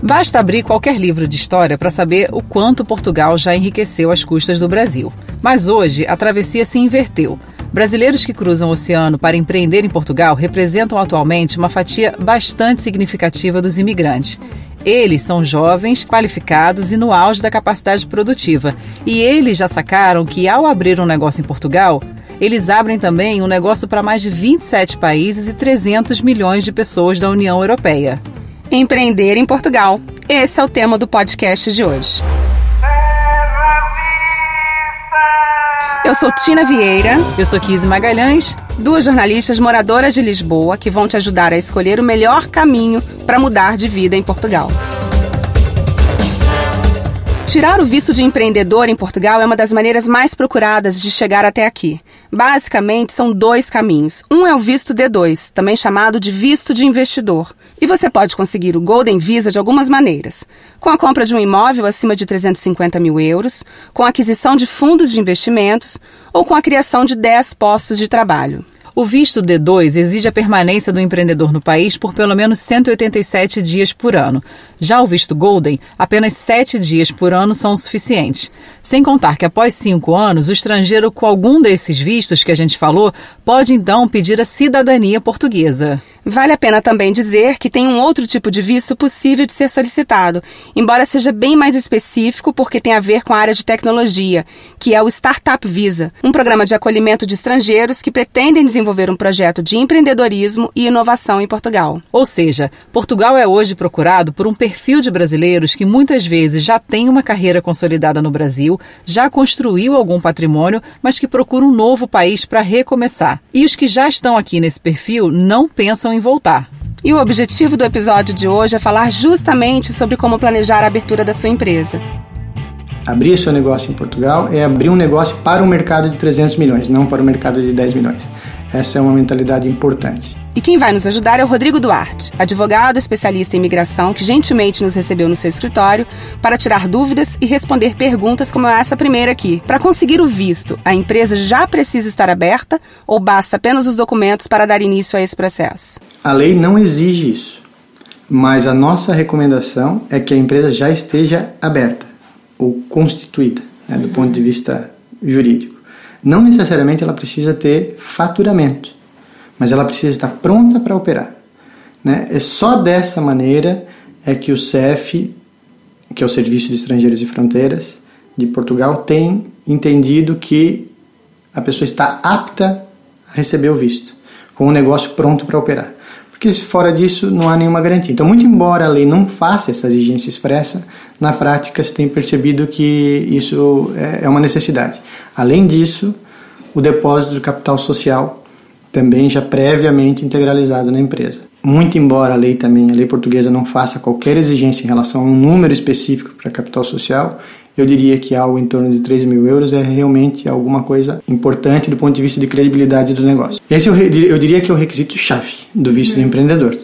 Basta abrir qualquer livro de história para saber o quanto Portugal já enriqueceu às custas do Brasil. Mas hoje, a travessia se inverteu. Brasileiros que cruzam o oceano para empreender em Portugal representam atualmente uma fatia bastante significativa dos imigrantes. Eles são jovens, qualificados e no auge da capacidade produtiva. E eles já sacaram que, ao abrir um negócio em Portugal, eles abrem também um negócio para mais de 27 países e 300 milhões de pessoas da União Europeia. Empreender em Portugal. Esse é o tema do podcast de hoje. Eu sou Tina Vieira. Eu sou Kise Magalhães. Duas jornalistas moradoras de Lisboa que vão te ajudar a escolher o melhor caminho para mudar de vida em Portugal. Tirar o visto de empreendedor em Portugal é uma das maneiras mais procuradas de chegar até aqui. Basicamente, são dois caminhos. Um é o visto D2, também chamado de visto de investidor. E você pode conseguir o Golden Visa de algumas maneiras. Com a compra de um imóvel acima de 350 mil euros, com a aquisição de fundos de investimentos ou com a criação de 10 postos de trabalho. O visto D2 exige a permanência do empreendedor no país por pelo menos 187 dias por ano. Já o visto Golden, apenas 7 dias por ano são suficientes. Sem contar que após 5 anos, o estrangeiro com algum desses vistos que a gente falou pode então pedir a cidadania portuguesa. Vale a pena também dizer que tem um outro tipo de visto possível de ser solicitado, embora seja bem mais específico porque tem a ver com a área de tecnologia, que é o Startup Visa, um programa de acolhimento de estrangeiros que pretendem desenvolver um projeto de empreendedorismo e inovação em Portugal. Ou seja, Portugal é hoje procurado por um perfil de brasileiros que muitas vezes já tem uma carreira consolidada no Brasil, já construiu algum patrimônio, mas que procura um novo país para recomeçar. E os que já estão aqui nesse perfil não pensam em voltar. E o objetivo do episódio de hoje é falar justamente sobre como planejar a abertura da sua empresa. Abrir seu negócio em Portugal é abrir um negócio para o mercado de 300 milhões, não para o mercado de 10 milhões. Essa é uma mentalidade importante. E quem vai nos ajudar é o Rodrigo Duarte, advogado especialista em imigração que gentilmente nos recebeu no seu escritório para tirar dúvidas e responder perguntas como essa primeira aqui. Para conseguir o visto, a empresa já precisa estar aberta ou basta apenas os documentos para dar início a esse processo? A lei não exige isso, mas a nossa recomendação é que a empresa já esteja aberta ou constituída, do ponto de vista jurídico. Não necessariamente ela precisa ter faturamento, mas ela precisa estar pronta para operar. É só dessa maneira é que o CEF, que é o Serviço de Estrangeiros e Fronteiras de Portugal, tem entendido que a pessoa está apta a receber o visto, com o negócio pronto para operar. Porque fora disso não há nenhuma garantia. Então, muito embora a lei não faça essa exigência expressa, na prática se tem percebido que isso é uma necessidade. Além disso, o depósito do capital social também já previamente integralizado na empresa. Muito embora a lei portuguesa não faça qualquer exigência em relação a um número específico para capital social, eu diria que algo em torno de 3 mil euros é realmente alguma coisa importante do ponto de vista de credibilidade do negócio. Esse eu diria que é o requisito-chave do visto do empreendedor.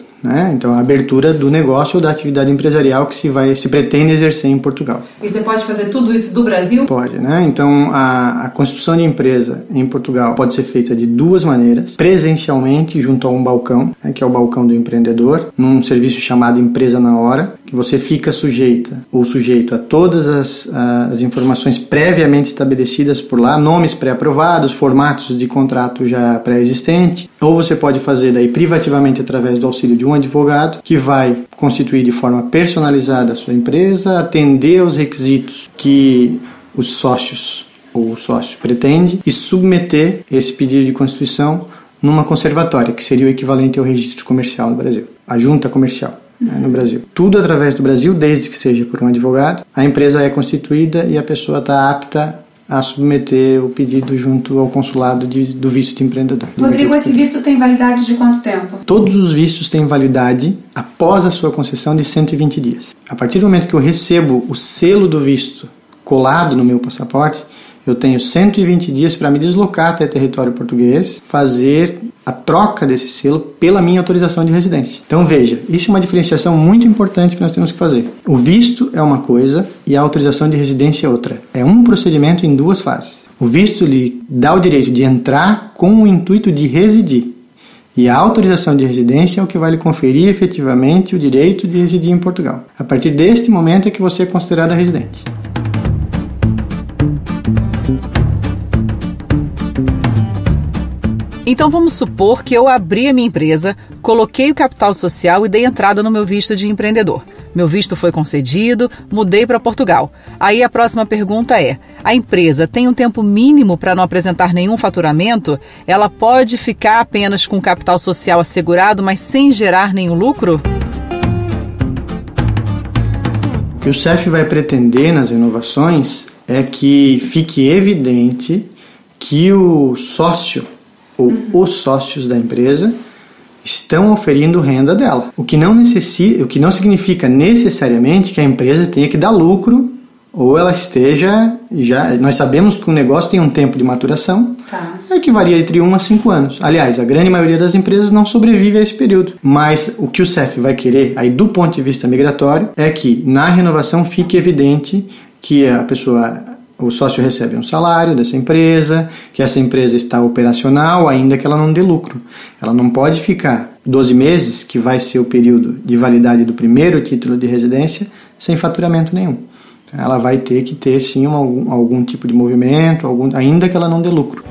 Então, a abertura do negócio ou da atividade empresarial que se pretende exercer em Portugal. E você pode fazer tudo isso do Brasil? Pode, Então, a constituição de empresa em Portugal pode ser feita de duas maneiras. Presencialmente, junto a um balcão, que é o balcão do empreendedor, num serviço chamado Empresa na Hora, que você fica sujeito a todas as informações previamente estabelecidas por lá, nomes pré-aprovados, formatos de contrato já pré-existente, ou você pode fazer daí privativamente através do auxílio de um advogado que vai constituir de forma personalizada a sua empresa, atender aos requisitos que os sócios ou o sócio pretende e submeter esse pedido de constituição numa conservatória, que seria o equivalente ao registro comercial no Brasil, a junta comercial no Brasil. Tudo através do Brasil, desde que seja por um advogado, a empresa é constituída e a pessoa está apta a submeter o pedido junto ao consulado do visto de empreendedor. Rodrigo, esse visto tem validade de quanto tempo? Todos os vistos têm validade após a sua concessão de 120 dias. A partir do momento que eu recebo o selo do visto colado no meu passaporte, eu tenho 120 dias para me deslocar até território português, fazer a troca desse selo pela minha autorização de residência. Então veja, isso é uma diferenciação muito importante que nós temos que fazer. O visto é uma coisa e a autorização de residência é outra. É um procedimento em duas fases. O visto lhe dá o direito de entrar com o intuito de residir. E a autorização de residência é o que vai lhe conferir efetivamente o direito de residir em Portugal. A partir deste momento é que você é considerada residente. Então vamos supor que eu abri a minha empresa, coloquei o capital social e dei entrada no meu visto de empreendedor. Meu visto foi concedido, mudei para Portugal. Aí a próxima pergunta é: a empresa tem um tempo mínimo para não apresentar nenhum faturamento? Ela pode ficar apenas com o capital social assegurado, mas sem gerar nenhum lucro? O que o CEF vai pretender nas inovações é que fique evidente que o sócio ou os sócios da empresa estão oferindo renda dela. O que não significa necessariamente que a empresa tenha que dar lucro ou ela esteja já... Nós sabemos que o negócio tem um tempo de maturação, que varia entre 1 a 5 anos. Aliás, a grande maioria das empresas não sobrevive a esse período. Mas o que o CEF vai querer, aí do ponto de vista migratório, é que na renovação fique evidente que o sócio recebe um salário dessa empresa, que essa empresa está operacional, ainda que ela não dê lucro. Ela não pode ficar 12 meses, que vai ser o período de validade do primeiro título de residência, sem faturamento nenhum. Ela vai ter que ter, sim, algum tipo de movimento, ainda que ela não dê lucro.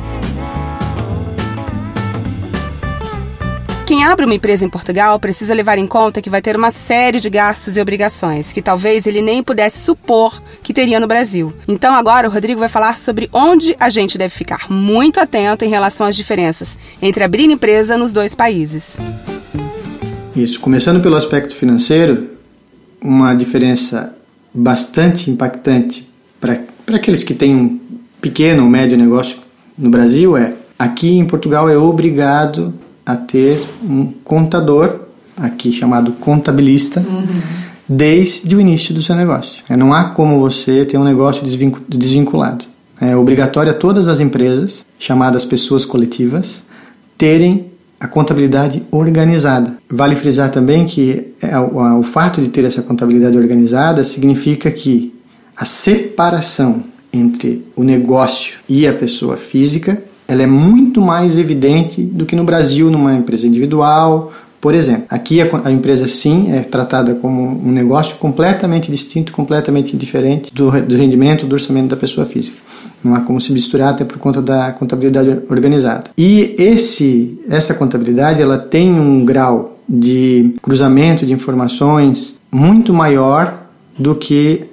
Quem abre uma empresa em Portugal precisa levar em conta que vai ter uma série de gastos e obrigações que talvez ele nem pudesse supor que teria no Brasil. Então agora o Rodrigo vai falar sobre onde a gente deve ficar muito atento em relação às diferenças entre abrir empresa nos dois países. Isso, começando pelo aspecto financeiro, uma diferença bastante impactante para aqueles que têm um pequeno ou médio negócio no Brasil é: aqui em Portugal é obrigado a ter um contador, aqui chamado contabilista, desde o início do seu negócio. Não há como você ter um negócio desvinculado. É obrigatório a todas as empresas, chamadas pessoas coletivas, terem a contabilidade organizada. Vale frisar também que o fato de ter essa contabilidade organizada significa que a separação entre o negócio e a pessoa física ela é muito mais evidente do que no Brasil, numa empresa individual, por exemplo. Aqui a empresa, sim, é tratada como um negócio completamente distinto, completamente diferente do rendimento, do orçamento da pessoa física. Não há como se misturar, até por conta da contabilidade organizada. E essa contabilidade ela tem um grau de cruzamento de informações muito maior do que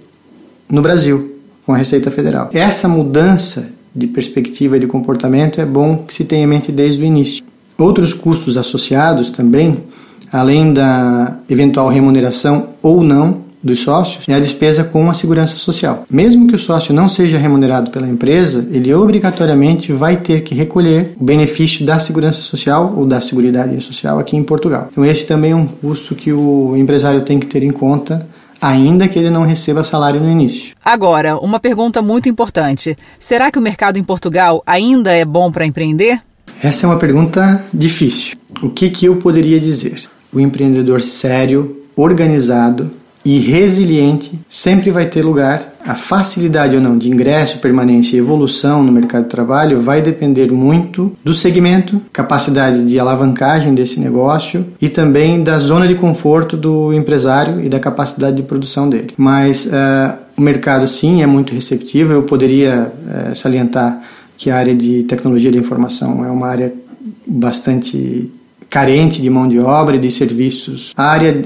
no Brasil, com a Receita Federal. Essa mudança de perspectiva e de comportamento é bom que se tenha em mente desde o início. Outros custos associados também, além da eventual remuneração ou não dos sócios, é a despesa com a segurança social. Mesmo que o sócio não seja remunerado pela empresa, ele obrigatoriamente vai ter que recolher o benefício da segurança social ou da Seguridade Social aqui em Portugal. Então esse também é um custo que o empresário tem que ter em conta, ainda que ele não receba salário no início. Agora, uma pergunta muito importante. Será que o mercado em Portugal ainda é bom para empreender? Essa é uma pergunta difícil. O que eu poderia dizer? O empreendedor sério, organizado e resiliente sempre vai ter lugar. A facilidade ou não de ingresso, permanência e evolução no mercado de trabalho vai depender muito do segmento, capacidade de alavancagem desse negócio e também da zona de conforto do empresário e da capacidade de produção dele. Mas o mercado, sim, é muito receptivo. Eu poderia salientar que a área de tecnologia da informação é uma área bastante carente de mão de obra e de serviços.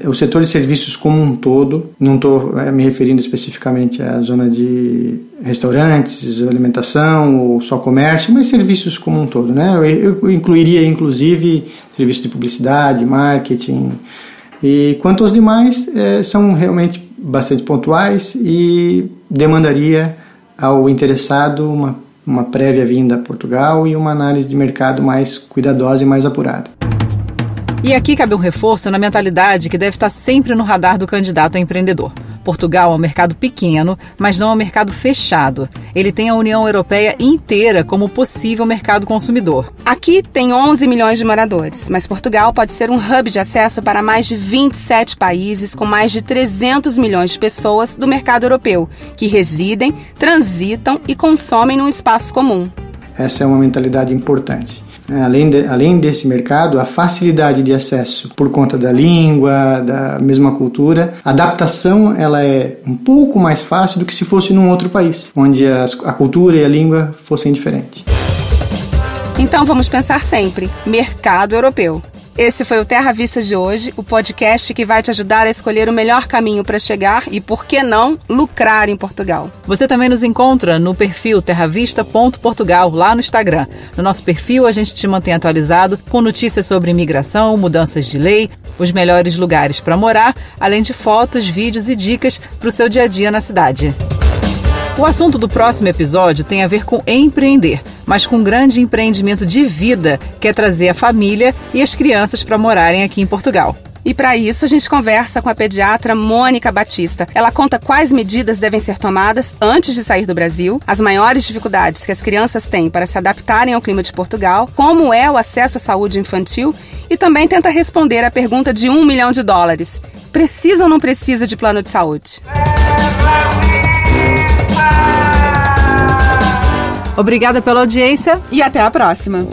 O setor de serviços como um todo, não estou me referindo especificamente à zona de restaurantes, alimentação ou só comércio, mas serviços como um todo, né? Eu incluiria inclusive serviços de publicidade, marketing. E quanto aos demais, são realmente bastante pontuais e demandaria ao interessado uma prévia vinda a Portugal e uma análise de mercado mais cuidadosa e mais apurada. E aqui cabe um reforço na mentalidade que deve estar sempre no radar do candidato a empreendedor. Portugal é um mercado pequeno, mas não é um mercado fechado. Ele tem a União Europeia inteira como possível mercado consumidor. Aqui tem 11 milhões de moradores, mas Portugal pode ser um hub de acesso para mais de 27 países com mais de 300 milhões de pessoas do mercado europeu, que residem, transitam e consomem num espaço comum. Essa é uma mentalidade importante. Além desse mercado, a facilidade de acesso por conta da língua, da mesma cultura, a adaptação ela é um pouco mais fácil do que se fosse num outro país, onde a cultura e a língua fossem diferentes. Então vamos pensar sempre, mercado europeu. Esse foi o Terra Vista de hoje, o podcast que vai te ajudar a escolher o melhor caminho para chegar e, por que não, lucrar em Portugal. Você também nos encontra no perfil terravista.portugal, lá no Instagram. No nosso perfil, a gente te mantém atualizado com notícias sobre imigração, mudanças de lei, os melhores lugares para morar, além de fotos, vídeos e dicas para o seu dia a dia na cidade. O assunto do próximo episódio tem a ver com empreender, mas com um grande empreendimento de vida, que é trazer a família e as crianças para morarem aqui em Portugal. E para isso a gente conversa com a pediatra Mônica Batista. Ela conta quais medidas devem ser tomadas antes de sair do Brasil, as maiores dificuldades que as crianças têm para se adaptarem ao clima de Portugal, como é o acesso à saúde infantil e também tenta responder a pergunta de $1 milhão. Precisa ou não precisa de plano de saúde? Obrigada pela audiência e até a próxima!